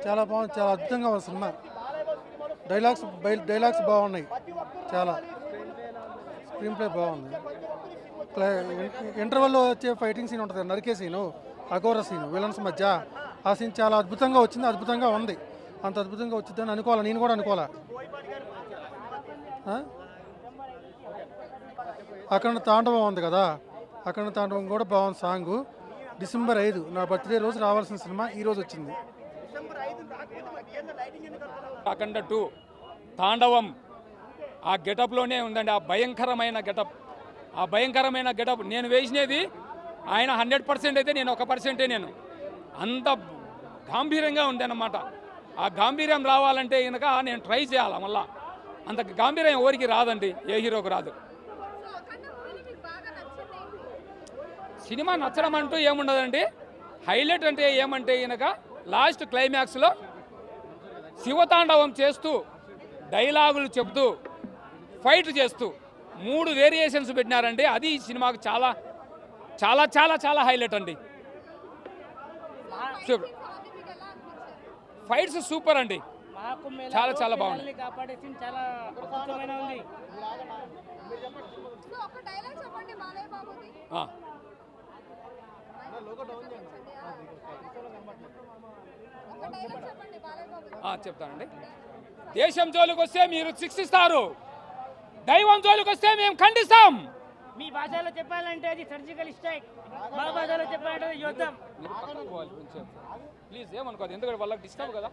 చాలా బాగుంది, చాలా అద్భుతంగా ఉంది సినిమా. డైలాగ్స్ బాగున్నాయి, చాలా స్క్రీన్ ప్లే బాగుంది. ఇంటర్వెల్లో వచ్చే ఫైటింగ్ సీన్ ఉంటుంది, నరికే సీను, అఘోర సీను, విలన్స్ మధ్య. ఆ సీన్ చాలా అద్భుతంగా వచ్చింది, అద్భుతంగా ఉంది. అంత అద్భుతంగా వచ్చిందని అనుకోవాలి, నేను కూడా అనుకోవాలా. అఖండ తాండవం ఉంది కదా, అఖండ తాండవం కూడా బాగుంది సాంగ్. డిసెంబర్ 5 నా బర్త్డే రోజు రావాల్సిన సినిమా ఈరోజు వచ్చింది. అఖండ 2 తాండవం ఆ గెటప్లోనే ఉందండి. ఆ భయంకరమైన గెటప్ నేను వేసినది ఆయన 100% అయితే నేను 1%. నేను అంత గాంభీర్యంగా ఉందన్నమాట. ఆ గాంభీర్యం రావాలంటే కనుక నేను ట్రై చేయాలి. మళ్ళా అంత గాంభీర్యం ఎవరికి రాదండి, ఏ హీరోకి రాదు. సినిమా నచ్చడం అంటూ ఏముండదండి. హైలైట్ అంటే ఏమంటే కనుక లాస్ట్ క్లైమాక్స్లో శివతాండవం చేస్తూ డైలాగులు చెప్తూ ఫైట్ చేస్తూ 3 వేరియేషన్స్ పెట్టినారండి. అది ఈ సినిమాకు చాలా చాలా చాలా చాలా హైలైట్ అండి. ఫైట్స్ సూపర్ అండి, చాలా చాలా బాగుంది. చెప్తానండి. దేశం జోలికి వస్తే మీరు శిక్షిస్తారు, దైవం జోలికి వస్తే మేము ఖండిస్తాం. మీ భాషలో చెప్పాలంటే అది సర్జికల్ స్ట్రైక్, మా భాషలో చెప్పాలంటే యుద్ధం. ప్లీజ్ ఏమనుకోదు, ఎందుకంటే వాళ్ళకి డిస్టర్బ్ కదా.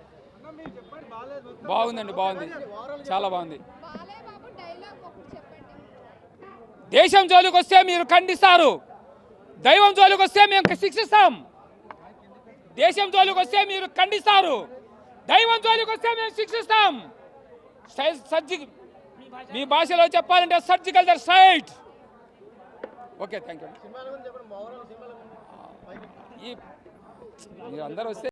బాగుందండి, బాగుంది, చాలా బాగుంది. దేశం జోలికి వస్తే మీరు ఖండిస్తారు, దైవం జోలికి వస్తే మేము శిక్షిస్తాం. దేశం జోలికి వస్తే మీరు ఖండిస్తారు, దైవం జోలికి వస్తే మేము శిక్షిస్తాం. మీ భాషలో చెప్పాలంటే surgical the strike. Okay, thank you. అందరూ వస్తే